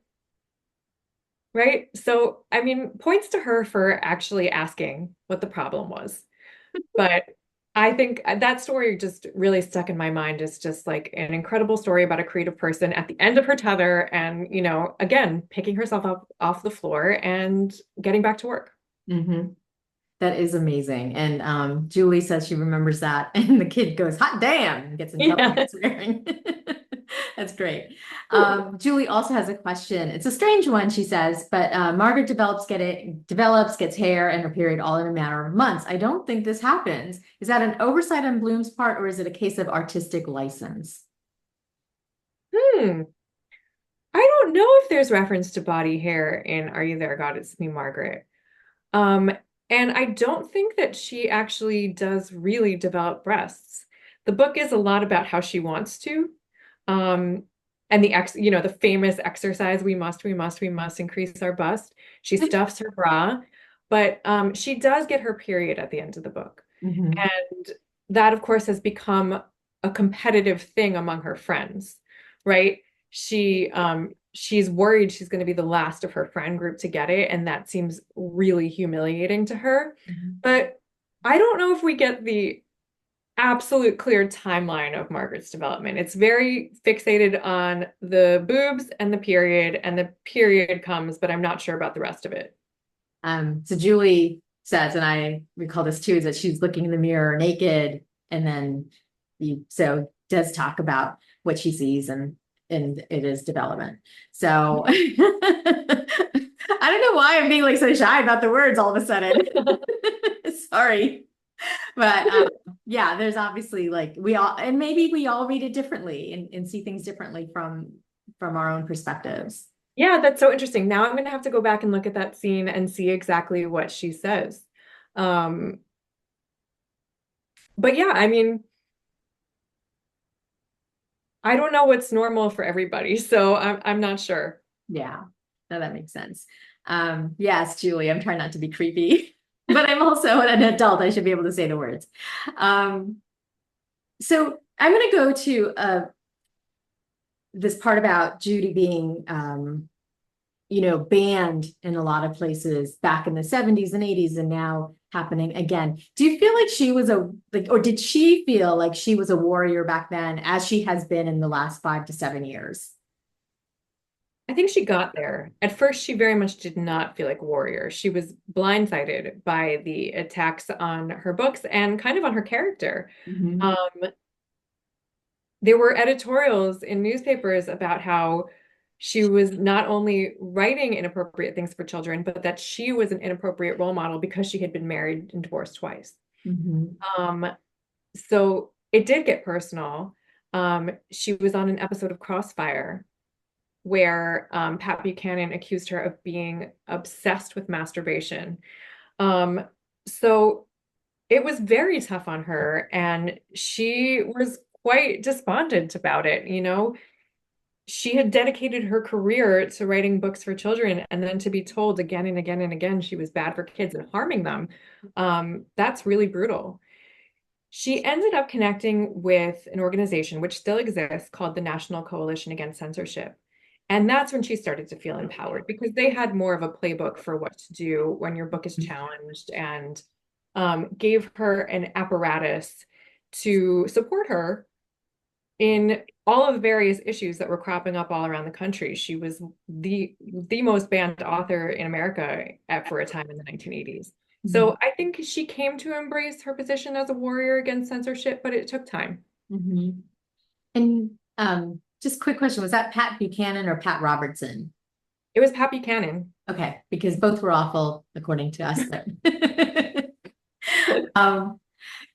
A: Right? So, I mean, points to her for actually asking what the problem was. But I think that story just really stuck in my mind as just like an incredible story about a creative person at the end of her tether and, again, picking herself up off the floor and getting back to work.
B: Mm-hmm. That is amazing. And Julie says she remembers that. And the kid goes, hot damn, and gets in trouble
A: Yeah.
B: for swearing. That's great. Julie also has a question. It's a strange one, she says, but Margaret gets hair and her period all in a matter of months. I don't think this happens. Is that an oversight on Bloom's part, or is it a case of artistic license?
A: Hmm. I don't know if there's reference to body hair in Are You There, God? It's Me, Margaret. Um, and I don't think that she actually does really develop breasts. The book is a lot about how she wants to. Um, and the famous exercise, we must increase our bust. She stuffs her bra, but she does get her period at the end of the book.
B: Mhm.
A: And that, of course, has become a competitive thing among her friends, right? She's worried she's going to be the last of her friend group to get it, and that seems really humiliating to her.
B: Mhm.
A: But I don't know if we get the absolute clear timeline of Margaret's development. It's very fixated on the boobs and the period comes, but I'm not sure about the rest of it.
B: So Julie says, and I recall this too, is that she's looking in the mirror naked, and then does talk about what she sees, and it is development. So I don't know why I'm being like so shy about the words all of a sudden. Sorry. But yeah, there's obviously like and maybe we all read it differently and see things differently from our own perspectives.
A: Yeah, that's so interesting. Now I'm going to have to go back and look at that scene and see exactly what she says. Um, but yeah, I mean, I don't know what's normal for everybody, so I'm not sure.
B: Yeah, no, that makes sense. Yes, Julie, I'm trying not to be creepy. but I'm also an adult. I should be able to say the words. Um, so I'm going to go to this part about Judy being, banned in a lot of places back in the 70s and 80s and now happening again. Do you feel like she was or did she feel like she was a warrior back then as she has been in the last 5 to 7 years?
A: I think she got there. At first, she very much did not feel like a warrior. She was blindsided by the attacks on her books and kind of on her character.
B: Mhm.
A: Um, there were editorials in newspapers about how she was not only writing inappropriate things for children, but that she was an inappropriate role model because she had been married and divorced twice.
B: Mhm.
A: Um, so it did get personal. She was on an episode of Crossfire where Pat Buchanan accused her of being obsessed with masturbation. Um, so it was very tough on her, and she was quite despondent about it. She had dedicated her career to writing books for children, and then to be told again and again and again she was bad for kids and harming them, that's really brutal. She ended up connecting with an organization which still exists called the National Coalition Against Censorship. And that's when she started to feel empowered because they had more of a playbook for what to do when your book is challenged, and gave her an apparatus to support her in all of the various issues that were cropping up all around the country. She was the most banned author in America for a time in the 1980s.
B: Mhm.
A: So I think she came to embrace her position as a warrior against censorship, but it took time.
B: Mhm. And just quick question, was that Pat Buchanan or Pat Robertson?
A: It was Pat Buchanan.
B: Okay, because both were awful according to us. um,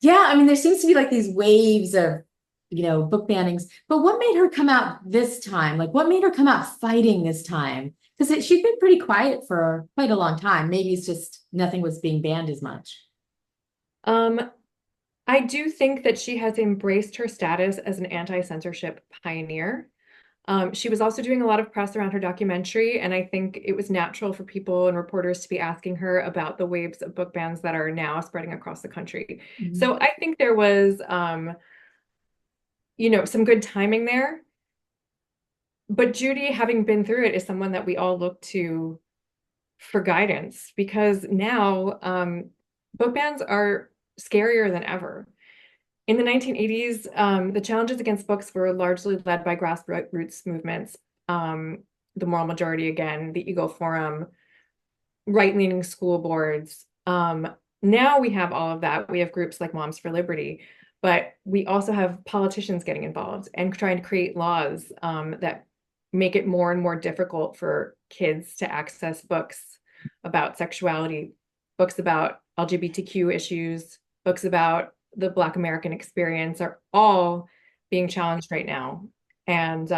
B: yeah, I mean, there seems to be like these waves of, book bannings. But what made her come out this time? Like, what made her come out fighting this time? Because she'd been pretty quiet for quite a long time. Maybe it's just nothing was being banned as much.
A: Um, I do think that she has embraced her status as an anti-censorship pioneer. She was also doing a lot of press around her documentary, and I think it was natural for people and reporters to be asking her about the waves of book bans that are now spreading across the country.
B: Mhm.
A: So I think there was, some good timing there. But Judy, having been through it, is someone that we all look to for guidance because now book bans are scarier than ever. In the 1980s, the challenges against books were largely led by grassroots movements, the Moral Majority again, the Eagle Forum, right-leaning school boards. Now we have all of that. We have groups like Moms for Liberty, but we also have politicians getting involved and trying to create laws that make it more and more difficult for kids to access books about sexuality, books about LGBTQ issues, books about the Black American experience are all being challenged right now. And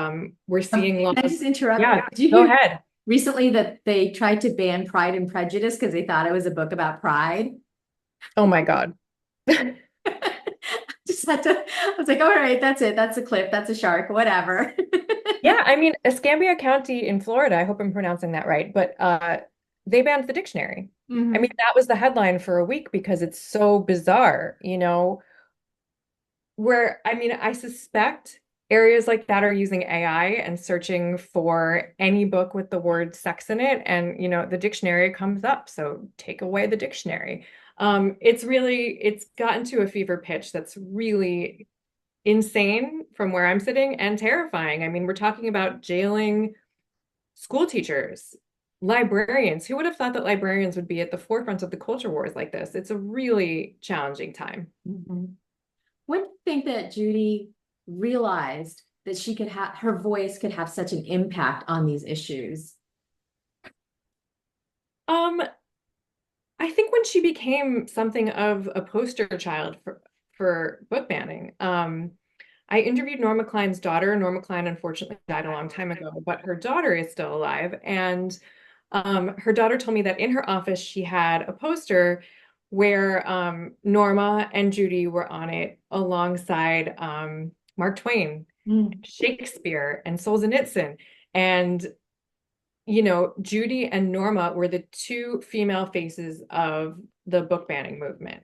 A: we're seeing
B: Can I
A: laws.
B: just interrupt?
A: Yeah,
B: Did you
A: go
B: hear
A: ahead.
B: recently that they tried to ban Pride and Prejudice because they thought it was a book about pride?
A: Oh my God.
B: Just had to, I was like, all right, that's it. That's a clip. That's a shark, whatever.
A: Yeah, I mean, Escambia County in Florida, I hope I'm pronouncing that right, but they banned the dictionary. I mean,
B: Mhm.
A: that was the headline for a week because it's so bizarre, where I mean, I suspect areas like that are using AI and searching for any book with the word sex in it, and the dictionary comes up. So take away the dictionary. It's gotten to a fever pitch that's really insane from where I'm sitting and terrifying. I mean, we're talking about jailing school teachers, librarians. Who would have thought that librarians would be at the forefront of the culture wars like this? It's a really challenging time.
B: Mhm. When do you think that Judy realized that she could have her voice could have such an impact on these issues?
A: Um, I think when she became something of a poster child for book banning. I interviewed Norma Klein's daughter. Norma Klein unfortunately died a long time ago, but her daughter is still alive. And her daughter told me that in her office, she had a poster where Norma and Judy were on it alongside Mark Twain,
B: Mm.
A: Shakespeare, and Solzhenitsyn. And Judy and Norma were the two female faces of the book banning movement.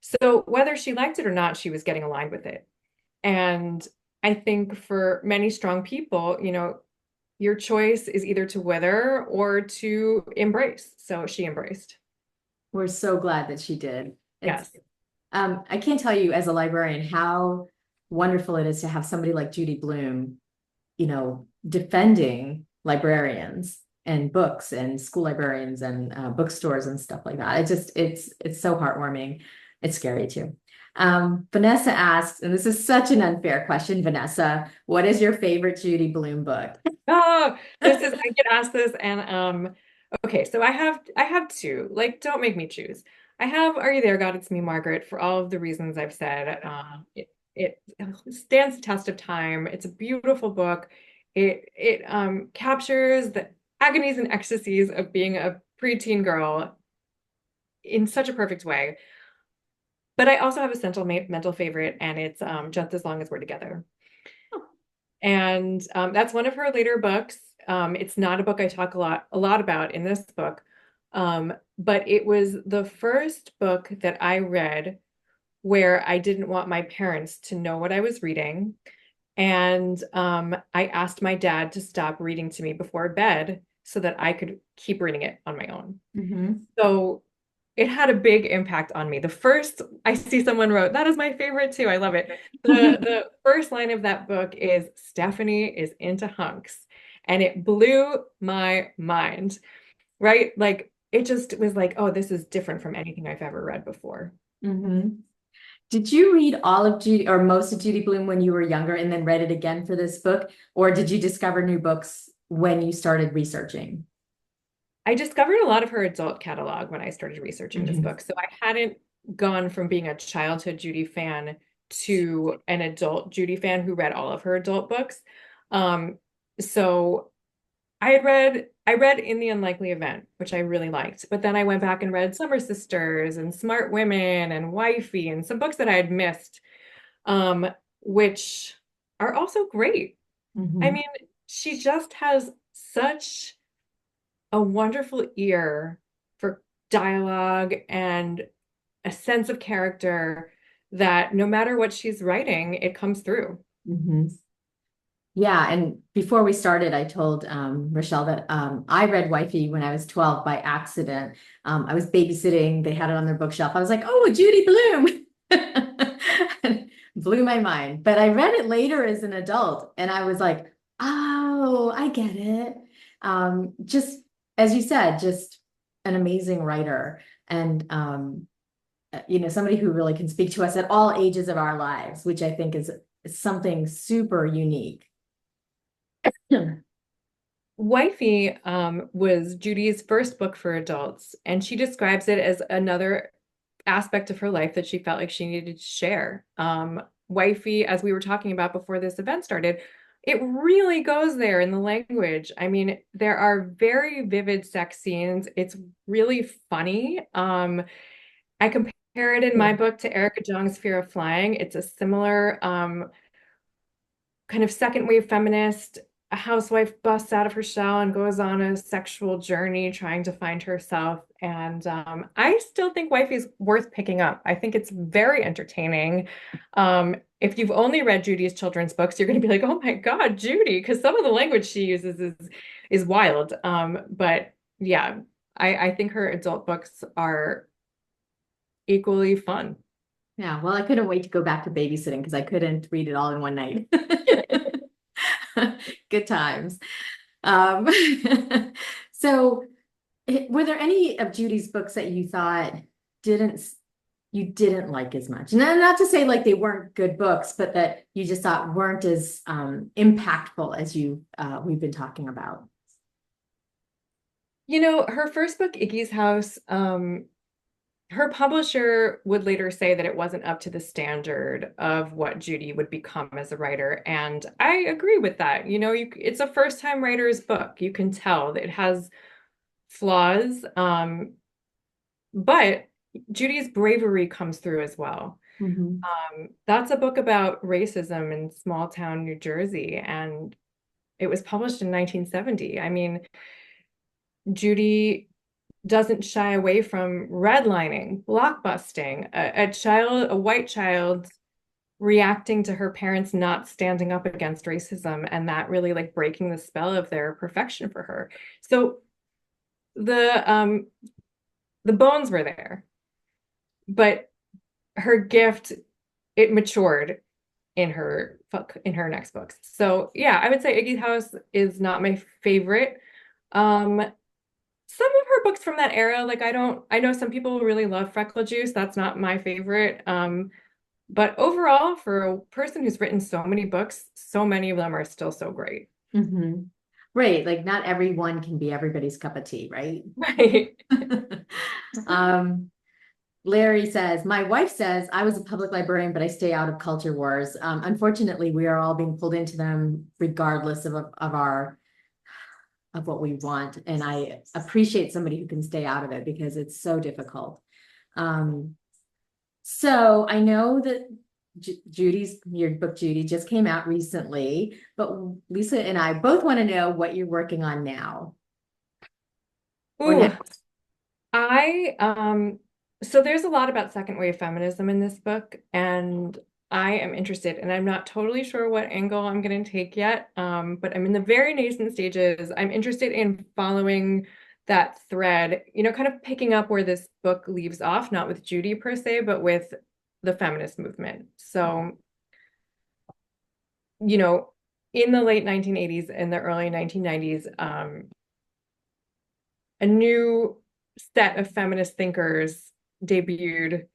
A: So whether she liked it or not, she was getting aligned with it. And I think for many strong people, your choice is either to wither or to embrace. So she embraced.
B: We're so glad that she did. It's
A: Yes.
B: I can't tell you as a librarian how wonderful it is to have somebody like Judy Blume, defending librarians and books and school librarians and bookstores and stuff like that. It's so heartwarming. It's scary too. Vanessa asked, and this is such an unfair question, Vanessa, what is your favorite Judy Blume book?
A: Oh, I get asked this, and okay, so I have two. Like, don't make me choose. I have Are You There, God? It's Me, Margaret, for all of the reasons I've said. It stands the test of time. It's a beautiful book. It captures the agonies and ecstasies of being a preteen girl in such a perfect way. But I also have a sentimental favorite, and it's Just as Long as We're Together. And that's one of her later books. It's not a book I talk a lot about in this book, but it was the first book that I read where I didn't want my parents to know what I was reading. And I asked my dad to stop reading to me before bed so that I could keep reading it on my own.
B: Mhm.
A: So it had a big impact on me. The first I see someone wrote, that is my favorite too. I love it. The first line of that book is Stephanie is into hunks. And it blew my mind, right? Like it just was like, oh, this is different from anything I've ever read before.
B: Mhm. Did you read all of Judy or most of Judy Blume when you were younger and then read it again for this book? Or did you discover new books when you started researching?
A: I discovered a lot of her adult catalog when I started researching this
B: Mhm.
A: book. So I hadn't gone from being a childhood Judy fan to an adult Judy fan who read all of her adult books. Um, so I read In the Unlikely Event, which I really liked, but then I went back and read Summer Sisters and Smart Women and Wifey and some books that I had missed, um, which are also great. I
B: Mhm.
A: mean, she just has such a wonderful ear for dialogue and a sense of character that no matter what she's writing, it comes through.
B: Mhm. Yeah, and before we started, I told Rachelle that I read Wifey when I was 12 by accident. I was babysitting, they had it on their bookshelf. I was like, oh, Judy Blume. Blew my mind. But I read it later as an adult, and I was like, oh, I get it. Just as you said, just an amazing writer. And somebody who really can speak to us at all ages of our lives, which I think is something super unique.
A: Wifey was Judy's first book for adults, and she describes it as another aspect of her life that she felt like she needed to share. Wifey, as we were talking about before this event started, it really goes there in the language. I mean, there are very vivid sex scenes. It's really funny. I compare it in my book to Erica Jong's Fear of Flying. It's a similar kind of second wave feminist. A housewife busts out of her shell and goes on a sexual journey trying to find herself. And I still think Wifey is worth picking up. I think it's very entertaining. If you've only read Judy's children's books, you're going to be like, oh my God, Judy, because some of the language she uses is wild. But yeah, I think her adult books are equally fun.
B: Yeah, well, I couldn't wait to go back to babysitting because I couldn't read it all in one night. Good times. Um, so were there any of Judy's books that you thought didn't you didn't like as much? Not to say like they weren't good books, but that you just thought weren't as impactful as we've been talking about.
A: Her first book, Iggy's House, her publisher would later say that it wasn't up to the standard of what Judy would become as a writer. And I agree with that. It's a first-time writer's book. You can tell that it has flaws, but Judy's bravery comes through as well.
B: Mhm.
A: That's a book about racism in small town New Jersey, and it was published in 1970. I mean, Judy doesn't shy away from redlining, blockbusting, a white child reacting to her parents not standing up against racism and that really like breaking the spell of their perfection for her. So the the bones were there, but her gift, it matured in her next books. So yeah, I would say Iggy House is not my favorite. Um, some of her books from that era, like I know some people really love Freckle Juice. That's not my favorite. But overall, for a person who's written so many books, so many of them are still so great.
B: Mm-hmm. Right. Like not everyone can be everybody's cup of tea, right?
A: Right.
B: Um, Larry says, my wife says I was a public librarian, but I stay out of culture wars. Unfortunately, we are all being pulled into them regardless of what we want. And I appreciate somebody who can stay out of it because it's so difficult. So I know that your book, Judy, just came out recently, but Lisa and I both want to know what you're working on now or
A: Ooh,
B: next.
A: I so there's a lot about second wave feminism in this book, and I am interested, and I'm not totally sure what angle I'm going to take yet. But I'm in the very nascent stages. I'm interested in following that thread, you know, kind of picking up where this book leaves off, not with Judy per se, but with the feminist movement. So, you know, in the late 1980s and the early 1990s, a new set of feminist thinkers debuted.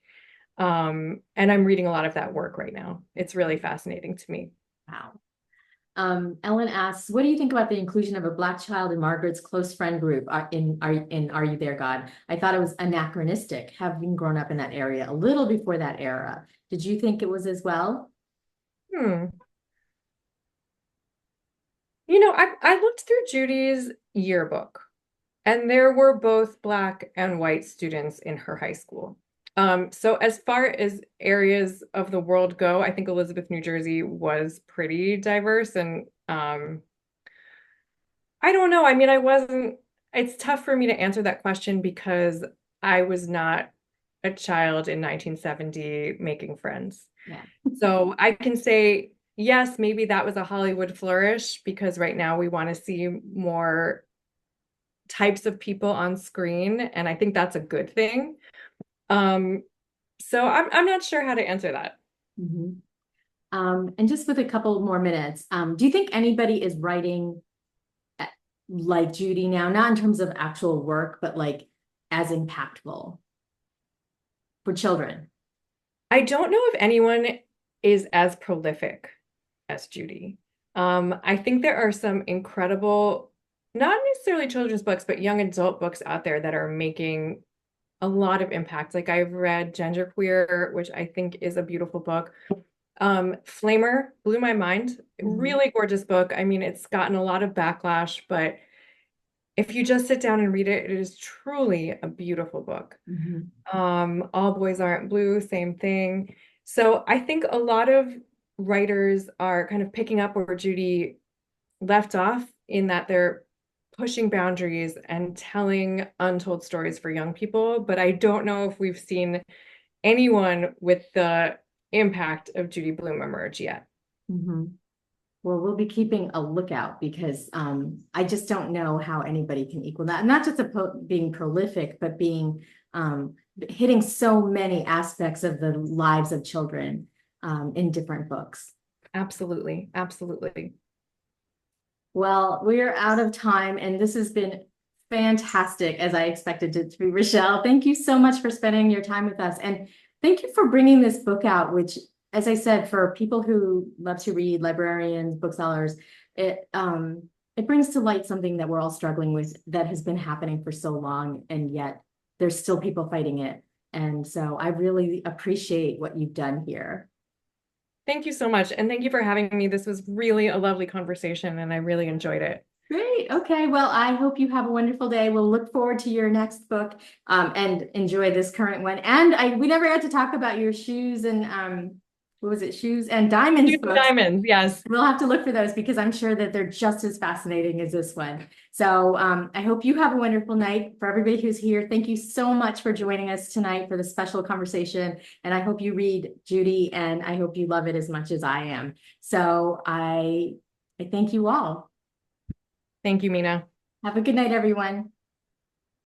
A: And I'm reading a lot of that work right now. It's really fascinating to me.
B: Wow. Ellen asks, what do you think about the inclusion of a Black child in Margaret's close friend group in Are You There, God? I thought it was anachronistic, having grown up in that area a little before that era. Did you think it was as well?
A: Hmm. You know, I looked through Judy's yearbook, and there were both Black and white students in her high school. So as far as areas of the world go, I think Elizabeth, New Jersey was pretty diverse. And I don't know. I mean, it's tough for me to answer that question because I was not a child in 1970 making friends.
B: Yeah.
A: So I can say, yes, maybe that was a Hollywood flourish because right now we want to see more types of people on screen, and I think that's a good thing. Um, so I'm not sure how to answer that.
B: Mhm. And just with a couple more minutes, do you think anybody is writing like Judy now, not in terms of actual work, but like as impactful for children?
A: I don't know if anyone is as prolific as Judy. I think there are some incredible, not necessarily children's books, but young adult books out there that are making a lot of impact. Like I've read Genderqueer, which I think is a beautiful book. Flamer blew my mind.
B: Mhm.
A: Really gorgeous book. I mean, it's gotten a lot of backlash, but if you just sit down and read it, it is truly a beautiful book.
B: Mhm.
A: All Boys Aren't Blue, same thing. So I think a lot of writers are kind of picking up where Judy left off in that they're pushing boundaries and telling untold stories for young people. But I don't know if we've seen anyone with the impact of Judy Blume emerge yet.
B: Mhm. Well, we'll be keeping a lookout because I just don't know how anybody can equal that. Not just being prolific, but being hitting so many aspects of the lives of children in different books.
A: Absolutely. Absolutely.
B: Well, we're out of time, and this has been fantastic as I expected it to be. Rachelle, thank you so much for spending your time with us. And thank you for bringing this book out, which, as I said, for people who love to read, librarians, booksellers, it brings to light something that we're all struggling with that has been happening for so long, and yet there's still people fighting it. And so I really appreciate what you've done here.
A: Thank you so much. And thank you for having me. This was really a lovely conversation, and I really enjoyed it.
B: Great. Okay. Well, I hope you have a wonderful day. We'll look forward to your next book and enjoy this current one. And we never got to talk about your shoes and what was it? Shoes and Diamonds
A: Shoot the
B: books.
A: diamonds, yes.
B: We'll have to look for those because I'm sure that they're just as fascinating as this one. So I hope you have a wonderful night. For everybody who's here, thank you so much for joining us tonight for this special conversation. And I hope you read Judy, and I hope you love it as much as I am. So I thank you all.
A: Thank you, Mina.
B: Have a good night, everyone.